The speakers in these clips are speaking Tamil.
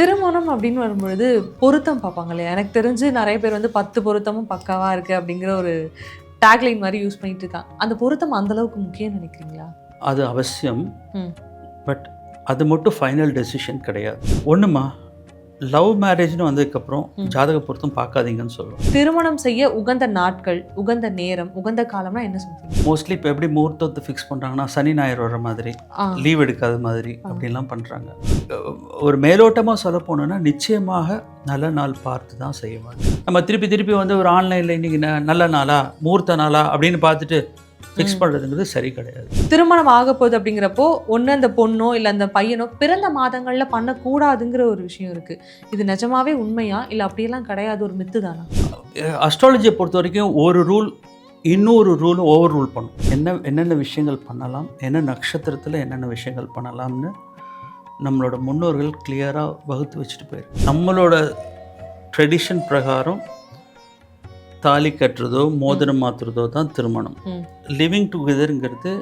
திருமணம் அப்படின்னு வரும்பொழுது பொருத்தம் பார்ப்பாங்க இல்லையா? எனக்கு தெரிஞ்சு நெறைய பேர் வந்து 10 பொருத்தமும் பக்காவா இருக்கு அப்படிங்கிற ஒரு டேக்லைன் மாரி யூஸ் பண்ணிட்டு இருக்காங்க. அந்த பொருத்தம் அந்த அளவுக்கு முக்கியம்னு நினைக்கிறீங்களா? அது அவசியம். ம். பட் அது மட்டும் ஃபைனல் டெசிஷன் கிடையாது. ஒண்ணுமா, லவ் மேரேஜ்னு வந்ததுக்கப்புறம் ம். ஜாதக பொருத்தம் பார்க்காதீங்கன்னு சொல்லுவேன். திருமணம் செய்ய உகந்த நாட்கள், உகந்த நேரம், உகந்த காலம்னா என்ன சொல்றீங்க? மோஸ்ட்லி இப்போ எப்படி முகூர்த்தத்தை ஃபிக்ஸ் பண்ணுறாங்கன்னா, சனி ஞாயிறு வர மாதிரி, ஆ. லீவ் எடுக்காத மாதிரி அப்படிலாம் பண்ணுறாங்க. ஒரு மேலோட்டமாக சொல்ல போனோன்னா, நிச்சயமாக நல்ல நாள் பார்த்து தான் செய்வாங்க. நம்ம திருப்பி திருப்பி வந்து ஒரு ஆன்லைனில் இன்றைக்கி நல்ல நாளா, முகூர்த்த நாளா அப்படின்னு பார்த்துட்டு ஃபிக்ஸ் பண்ணுறதுங்கிறது சரி கிடையாது. திருமணம் ஆகப்போகுது அப்படிங்கிறப்போ, ஒண்ணு அந்த பொண்ணோ, இல்ல அந்த பையனோ பிறந்த மாதங்கள்ல பண்ணக்கூடாதுங்கிற ஒரு விஷயம் இருக்கு. இது நிஜமாவே உண்மையா? இல்ல அப்படியெல்லாம் கிடையாது, ஒரு மித்து தானா? அஸ்ட்ராலஜியை பொறுத்த வரைக்கும் ஒரு ரூல் இன்னொரு ரூலும் ஓவர் ரூல் பண்ணும். என்னென்ன விஷயங்கள் பண்ணலாம், என்ன நட்சத்திரத்தில் என்னென்ன விஷயங்கள் பண்ணலாம்னு நம்மளோட முன்னோர்கள் கிளியராக வகுத்து வச்சுட்டு போயிருக்கு. நம்மளோட ட்ரெடிஷன் பிரகாரம் தாலி கட்டுறதோ மோதிரம் மாற்றுறதோ தான் திருமணம். லிவிங் டுகெதருங்கிறது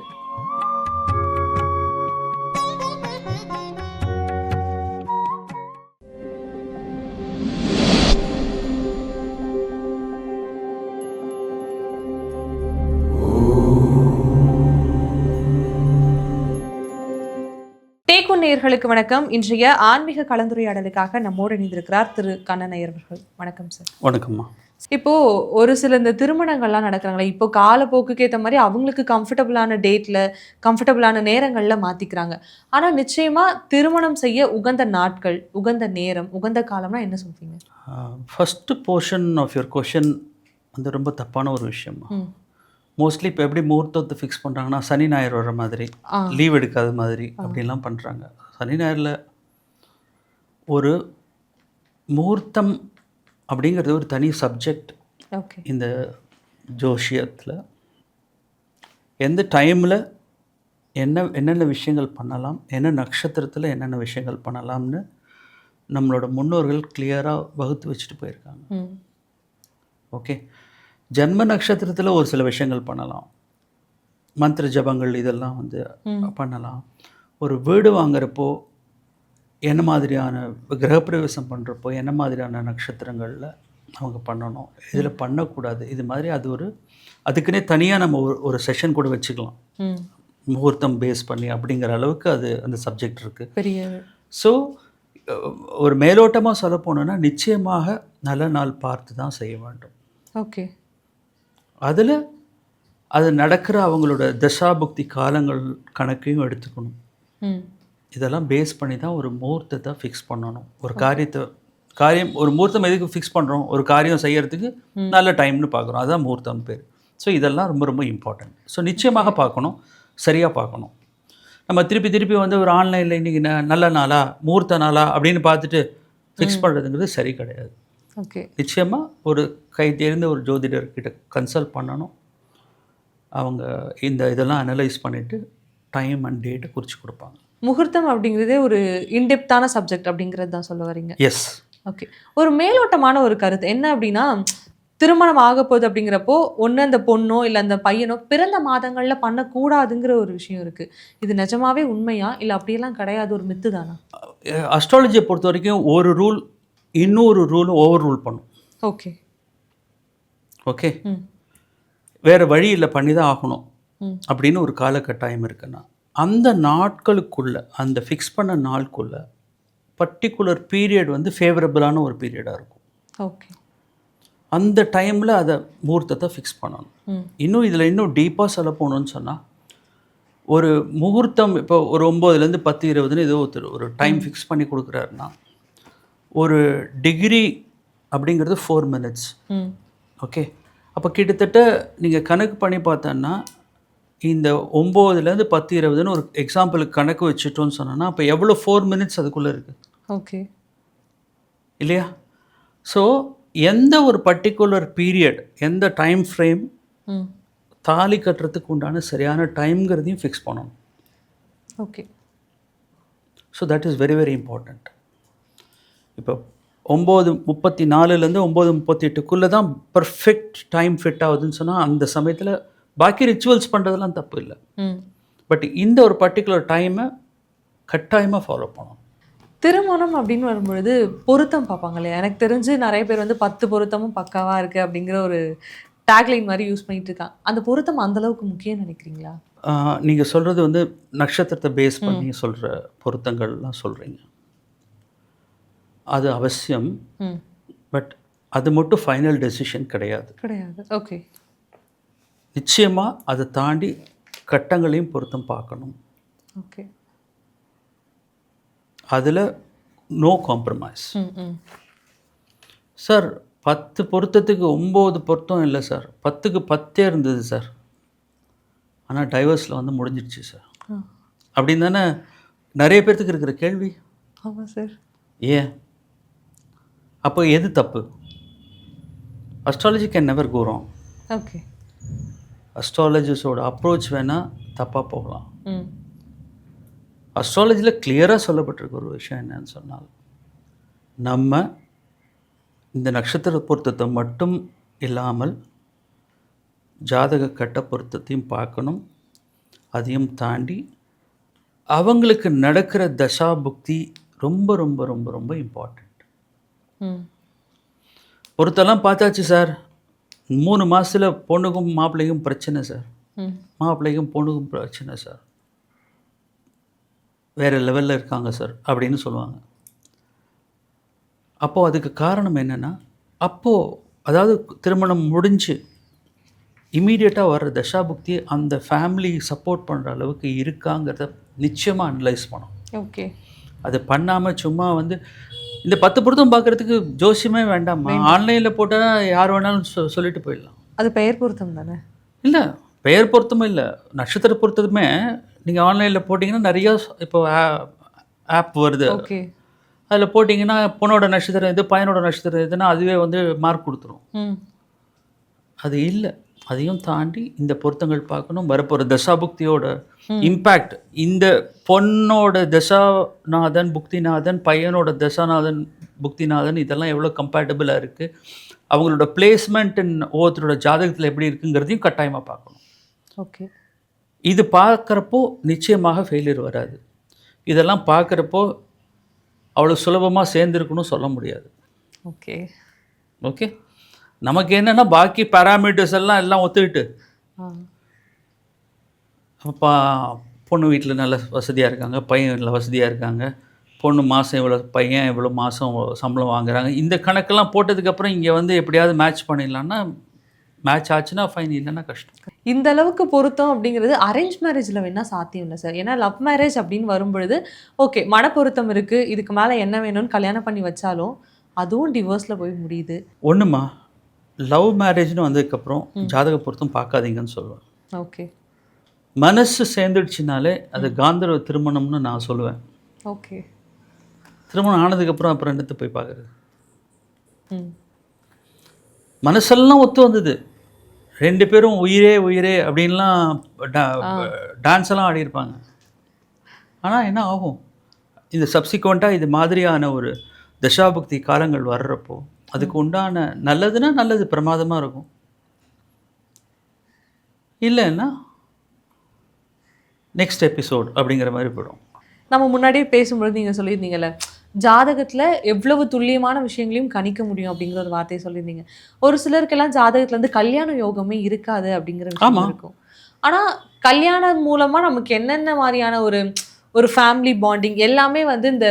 டேக்-ஒன் நேயர்களுக்கு வணக்கம். இன்றைய ஆன்மீக கலந்துரையாடலுக்காக நம்மோடு இணைந்திருக்கிறார் திரு கண்ணன் ஐயர் அவர்கள். வணக்கம் சார். வணக்கம்மா. இப்போ ஒரு சில இந்த திருமணங்கள்லாம் நடக்கிறாங்களே, இப்போ காலப்போக்குக்கு ஏற்ற மாதிரி அவங்களுக்கு கம்ஃபர்டபுளான டேட்ல, கம்ஃபர்டபுளான நேரங்கள்ல மாத்திக்கிறாங்க. ஆனா நிச்சயமா திருமணம் செய்ய உகந்த நாட்கள், உகந்த நேரம், உகந்த காலம்னா என்ன சொல்றீங்க? First portion of your question வந்து ரொம்ப தப்பான ஒரு விஷயமா. மோஸ்ட்லி இப்போ எப்படி முகூர்த்தத்தை ஃபிக்ஸ் பண்ணுறாங்கன்னா, சனி ஞாயிறு வர மாதிரி, லீவ் எடுக்காத மாதிரி அப்படிலாம் பண்ணுறாங்க. சனி ஞாயிறில் ஒரு முகூர்த்தம் அப்படிங்கிறது ஒரு தனி சப்ஜெக்ட். ஓகே. இந்த ஜோஷியத்தில் எந்த டைமில் என்னென்ன விஷயங்கள் பண்ணலாம், என்ன நட்சத்திரத்தில் என்னென்ன விஷயங்கள் பண்ணலாம்னு நம்மளோட முன்னோர்கள் கிளியராக வகுத்து வச்சுட்டு போயிருக்காங்க. ஓகே. ஜென்ம நட்சத்திரத்தில் ஒரு சில விஷயங்கள் பண்ணலாம், மந்திர ஜபங்கள் இதெல்லாம் வந்து பண்ணலாம். ஒரு வீடு வாங்குறப்போ என்ன மாதிரியான கிரகப்பிரவேசம் பண்ணுறப்போ என்ன மாதிரியான நட்சத்திரங்களில் அவங்க பண்ணணும், இதில் பண்ணக்கூடாது, இது மாதிரி அது அதுக்குன்னே தனியாக நம்ம ஒரு செஷன் கூட வச்சுக்கலாம், முகூர்த்தம் பேஸ் பண்ணி அப்படிங்கிற அளவுக்கு அது அந்த சப்ஜெக்ட் இருக்குது பெரிய. ஸோ ஒரு மேலோட்டமாக சொல்ல போனோன்னா, நிச்சயமாக நல்ல நாள் பார்த்து தான் செய்ய வேண்டும். ஓகே. அதில் அது நடக்கிற அவங்களோட தசாபுக்தி காலங்கள் கணக்கையும் எடுத்துக்கணும். இதெல்லாம் பேஸ் பண்ணி தான் ஒரு முகூர்த்தத்தை ஃபிக்ஸ் பண்ணணும். ஒரு ஒரு முகூர்த்தம் எதுக்கு ஃபிக்ஸ் பண்ணுறோம், ஒரு காரியம் செய்யறதுக்கு நல்ல டைம்னு பார்க்குறோம், அதுதான் முகூர்த்தம் பேர். ஸோ இதெல்லாம் ரொம்ப ரொம்ப இம்பார்ட்டன்ட். ஸோ நிச்சயமாக பார்க்கணும், சரியாக பார்க்கணும். நம்ம திருப்பி திருப்பி வந்து ஒரு ஆன்லைனில் இன்றைக்கி நல்ல நாளா, முகூர்த்த நாளா அப்படின்னு பார்த்துட்டு ஃபிக்ஸ் பண்ணுறதுங்கிறது சரி கிடையாது. ஓகே. நிச்சயமாக ஒரு கை தேர்ந்த ஒரு ஜோதிடர்கிட்ட கன்சல்ட் பண்ணணும். அவங்க இதெல்லாம் அனலைஸ் பண்ணிவிட்டு டைம் அண்ட் டேட்டை குறித்து கொடுப்பாங்க. முகூர்த்தம் அப்படிங்கிறதே ஒரு இன்டெப்த்தான சப்ஜெக்ட் அப்படிங்கிறது தான் சொல்ல வரீங்க? எஸ். ஓகே. ஒரு மேலோட்டமான ஒரு கருத்து என்ன அப்படின்னா, திருமணம் ஆகப்போகுது அப்படிங்கிறப்போ, ஒன்று அந்த பொண்ணோ இல்லை அந்த பையனோ பிறந்த மாதங்களில் பண்ணக்கூடாதுங்கிற ஒரு விஷயம் இருக்குது. இது நிஜமாவே உண்மையா? இல்லை அப்படியெல்லாம் கிடையாது, ஒரு மித்து தானா? அஸ்ட்ராலஜியை பொறுத்த வரைக்கும் ஒரு ரூல் இன்னொரு ரூலும் ஓவர் ரூல் பண்ணும். ஓகே. ஓகே. வேறு வழி இல்லை, பண்ணி தான் ஆகணும் அப்படின்னு ஒரு காலகட்டாயம் இருக்குன்னா, அந்த நாட்களுக்குள்ளே, அந்த ஃபிக்ஸ் பண்ண நாளுக்குள்ளே பர்டிகுலர் பீரியட் வந்து ஃபேவரபிளான ஒரு பீரியடாக இருக்கும். ஓகே. அந்த டைமில் அதை முகூர்த்தத்தை ஃபிக்ஸ் பண்ணணும். இதில் இன்னும் டீப்பாக சொல்ல போகணுன்னு சொன்னால், ஒரு முகூர்த்தம் இப்போ ஒரு 9லேருந்து 10, 20ன்னு ஏதோ ஒரு டைம் ஃபிக்ஸ் பண்ணி கொடுக்குறாருன்னா, ஒரு டிகிரி அப்படிங்கிறது 4 minutes. ஓகே. அப்போ கிட்டத்தட்ட நீங்கள் கணக்கு பண்ணி பார்த்தோன்னா, இந்த 9லேருந்து 10, 20ன்னு ஒரு எக்ஸாம்பிளுக்கு கணக்கு வச்சுட்டோன்னு சொன்னோன்னா, அப்போ எவ்வளோ 4 minutes அதுக்குள்ளே இருக்குது? ஓகே. இல்லையா? ஸோ எந்த ஒரு பர்டிகுலர் பீரியட், எந்த டைம் ஃப்ரேம் தாலி கட்டுறதுக்கு உண்டான சரியான டைம்ங்கிறதையும் ஃபிக்ஸ் பண்ணணும். Okay. So that is very very important. இப்போ 9:34லேருந்து 9:38க்குள்ளே தான் பர்ஃபெக்ட் டைம் ஃபிட் ஆகுதுன்னு சொன்னால், அந்த சமயத்தில் பாக்கி ரிச்சுவல்ஸ் பண்ணுறதுலாம் தப்பு இல்லை. பட் இந்த ஒரு பர்டிகுலர் டைமை கட்டாயமாக ஃபாலோ பண்ணணும். திருமணம் அப்படின்னு வரும்பொழுது பொருத்தம் பார்ப்பாங்க இல்லையா? எனக்கு தெரிஞ்சு நெறைய பேர் வந்து 10 பொருத்தமும் பக்காவா இருக்கு அப்படிங்கிற ஒரு டேக்லைன் மாரி யூஸ் பண்ணிட்டு இருக்காங்க. அந்த பொருத்தம் அந்த அளவுக்கு முக்கியம்னு நினைக்கிறீங்களா? நீங்க சொல்றது வந்து நட்சத்திரத்த பேஸ் ம். பண்ணி சொல்ற பொருத்தங்கள்லாம் சொல்றீங்க. அது அவசியம். ம். பட் அது மட்டும் ஃபைனல் டெசிஷன் கிடையாது. கிடையாது. ஓகே. நிச்சயமா அத தாண்டி கட்டங்களையும் பொருத்தம் பார்க்கணும். ஓகே. அதுல நோ காம்ப்ரமைஸ். ம். ம். சார் 10 பொருத்தத்துக்கு 9 பொருத்தம் இல்ல சார். 10க்கு 10 இருந்தது சார். ஆனா டைவர்ஸ்ல வந்து முடிஞ்சிடுச்சு சார். ஆ. அப்படின்னு தானே நெறைய பேத்துக்கு இருக்கிற கேள்வி. ஆமா சார். ஏன்? அப்போ எது தப்பு? Astrology can never go wrong. Okay. அஸ்ட்ராலஜிஸ்டோட அப்ரோச் வேணா தப்பா போகலாம். ம். அஸ்ட்ராலஜில கிளியரா சொல்லப்பட்டிருக்க ஒரு விஷயம் என்னன்னு சொன்னால், நம்ம இந்த நட்சத்திர பொருத்தத்தை மட்டும் இல்லாமல் ஜாதக கட்ட பொருத்தத்தையும் பார்க்கணும். அதையும் தாண்டி அவங்களுக்கு நடக்கிற தசா புக்தி ரொம்ப ரொம்ப ரொம்ப ரொம்ப இம்பார்ட்டண்ட். ம். பொருத்தெல்லாம் பார்த்தாச்சு சார். 3 மாசத்துல பொண்ணுக்கும் மாப்பிள்ளைக்கும் பிரச்சனை சார். ம். மாப்பிள்ளைக்கும் பொண்ணுக்கும் பிரச்சனை சார். வேறு லெவலில் இருக்காங்க சார் அப்படின்னு சொல்லுவாங்க. அப்போது அதுக்கு காரணம் என்னென்னா, அப்போது அதாவது திருமணம் முடிஞ்சு இம்மீடியட்டாக வர்ற தசாபுக்தி அந்த ஃபேமிலி சப்போர்ட் பண்ணுற அளவுக்கு இருக்காங்கிறத நிச்சயமாக அனலைஸ் பண்ணணும். ஓகே. அது பண்ணாமல் சும்மா வந்து இந்த 10 பொருத்தம் பார்க்குறதுக்கு ஜோசியமே வேண்டாமா, ஆன்லைனில் போட்டால் யார் வேணாலும் சொல்லிட்டு போயிடலாம். அது பெயர் பொருத்தம் தானே? இல்லை, பெயர் பொருத்தமும் இல்லை, நட்சத்திர பொருத்தமே நீங்கள் ஆன்லைனில் போட்டிங்கன்னா நிறையா இப்போ ஆப் வருது. ஓகே. அதில் போட்டிங்கன்னா பொண்ணோட நட்சத்திரம் இது, பையனோட நட்சத்திரம் இதுன்னா அதுவே வந்து மார்க் கொடுத்துரும். ம். அது இல்லை. அதையும் தாண்டி இந்த பொருத்தங்கள் பார்க்கணும். வரப்போகிற தசாபுக்தியோட இம்பேக்ட், இந்த பொண்ணோட தசாநாதன் புக்திநாதன், பையனோட தசாநாதன் புக்திநாதன், இதெல்லாம் எவ்வளோ கம்பேட்டபிளாக இருக்குது, அவங்களோட பிளேஸ்மெண்ட் ஒவ்வொருத்தரோட ஜாதகத்தில் எப்படி இருக்குங்கிறதையும் கட்டாயமாக பார்க்கணும். ஓகே. இது பார்க்குறப்போ நிச்சயமாக ஃபெயிலியர் வராது. இதெல்லாம் பார்க்குறப்போ அவ்வளோ சுலபமாக சேர்ந்துருக்குன்னு சொல்ல முடியாது. ஓகே. ஓகே. நமக்கு என்னென்னா பாக்கி பேராமீட்டர்ஸ் எல்லாம் ஒத்துக்கிட்டு அப்போ பொண்ணு வீட்டில் நல்ல வசதியாக இருக்காங்க, பையன் வீட்டில் வசதியாக இருக்காங்க, பொண்ணு மாதம் இவ்வளோ, பையன் இவ்வளோ மாதம் சம்பளம் வாங்குறாங்க, இந்த கணக்கெல்லாம் போட்டதுக்கப்புறம் இங்கே வந்து எப்படியாவது மேட்ச் பண்ணிடலான்னா மேட்ச் ஆச்சுன்னா ஃபைன், இல்லைன்னா கஷ்டம். இந்த அளவுக்கு பொருத்தம் அப்படிங்கிறது அரேஞ்ச் மேரேஜில் வேணால் சாத்தியம் இல்லை சார். ஏன்னா லவ் மேரேஜ் அப்படின்னு வரும்பொழுது ஓகே மனப்பொருத்தம் இருக்குது, இதுக்கு மேலே என்ன வேணும்னு கல்யாணம் பண்ணி வச்சாலும் அதுவும் டிவோர்ஸில் போய் முடியுது. ஒன்றுமா லவ் மேரேஜ்னு வந்ததுக்கப்புறம் ஜாதக பொருத்தம் பார்க்காதீங்கன்னு சொல்லுவேன். ஓகே. மனசு சேர்ந்துடுச்சுனாலே அது காந்தர்வ திருமணம்னு நான் சொல்லுவேன். ஓகே. திருமணம் ஆனதுக்கப்புறம் அப்புறம் என்னத்தை போய் பார்க்குறது? ம். மனசெல்லாம் ஒத்து வந்தது, 2 பேரும் உயிரே உயிரே அப்படின்லாம் டான்ஸ் எல்லாம் ஆடியிருப்பாங்க. ஆனால் என்ன ஆகும், இந்த சப்சிக்வெண்ட்டாக இது மாதிரியான ஒரு தசாபக்தி காலங்கள் வர்றப்போ அதுக்கு உண்டான நல்லதுன்னா நல்லது பிரமாதமாக இருக்கும், இல்லைன்னா நெக்ஸ்ட் எபிசோட் அப்படிங்கிற மாதிரி போயிடும். நம்ம முன்னாடியே பேசும்பொழுது நீங்கள் சொல்லியிருந்தீங்கல்ல, ஜாதகத்தில் எவ்வளவு துல்லியமான விஷயங்களையும் கணிக்க முடியும் அப்படிங்கிற ஒரு வார்த்தையை சொல்லியிருந்தீங்க. ஒரு சிலருக்கெல்லாம் ஜாதகத்தில் வந்து கல்யாண யோகமே இருக்காது அப்படிங்கிற விஷயம் இருக்கும். ஆனால் கல்யாணம் மூலமாக நமக்கு என்னென்ன மாதிரியான ஒரு ஃபேமிலி பாண்டிங் எல்லாமே வந்து இந்த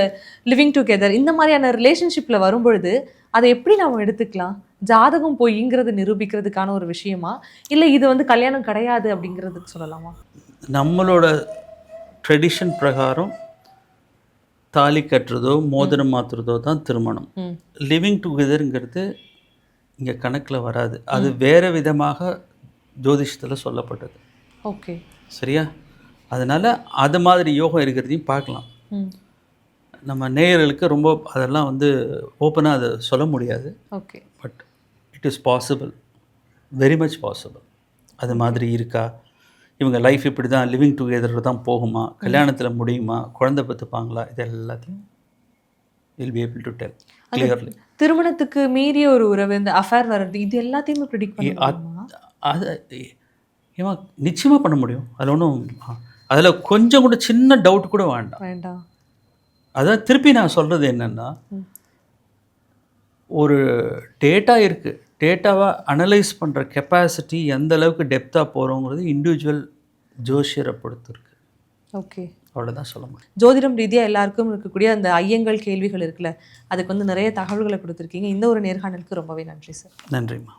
லிவிங் டுகெதர் இந்த மாதிரியான ரிலேஷன்ஷிப்பில் வரும்பொழுது அதை எப்படி நம்ம எடுத்துக்கலாம்? ஜாதகம் பொய்ங்கிறது நிரூபிக்கிறதுக்கான ஒரு விஷயமா, இல்லை இது வந்து கல்யாணம் கிடையாது அப்படிங்கிறதுக்கு சொல்லலாமா? நம்மளோட ட்ரெடிஷன் பிரகாரம் தாலி கட்டுறதோ மோதிரம் மாற்றுறதோ தான் திருமணம். லிவிங் டுகெதருங்கிறது இங்கே கணக்கில் வராது. அது வேறு விதமாக ஜோதிஷத்தில் சொல்லப்பட்டது. ஓகே. சரியா? அதனால் அது மாதிரி யோகம் இருக்கிறதையும் பார்க்கலாம். நம்ம நேயர்களுக்கு ரொம்ப அதெல்லாம் வந்து ஓப்பனாக அதை சொல்ல முடியாது. Okay. But it is possible, very much possible. அது மாதிரி இருக்கா, இவங்க லைஃப் இப்படி தான் லிவிங் டுகெதர் தான் போகுமா, கல்யாணத்தில் முடியுமா, குழந்தை பெற்றுப்பாங்களா, இது எல்லாத்தையும் will be able to tell clearly. திருமணத்துக்கு மீறிய ஒரு உறவு, இந்த அஃபேர் வர்றது, இது எல்லாத்தையுமே ப்ரெடிக்ட் பண்ண அது ஏமா நிச்சயமாக பண்ண முடியும். அதில் ஒன்றும், அதில் கொஞ்சம் கூட சின்ன டவுட் கூட வேண்டாம். அதான் திருப்பி நான் சொல்கிறது என்னென்னா, ஒரு டேட்டா இருக்குது, டேட்டாவை அனலைஸ் பண்ணுற கெப்பாசிட்டி எந்த அளவுக்கு டெப்த்தாக போகிறோங்கிறது இண்டிவிஜுவல் ஜோஷியரை பொறுத்து இருக்குது. ஓகே, அவ்வளோதான் சொல்ல முடியும். ஜோதிடம் ரீதியாக எல்லாருக்கும் இருக்கக்கூடிய அந்த ஐயங்கள் கேள்விகள் இருக்குல்ல, அதுக்கு வந்து நிறைய தகவல்களை கொடுத்துருக்கீங்க. இந்த ஒரு நேர்காணலுக்கு ரொம்பவே நன்றி சார். நன்றிம்மா.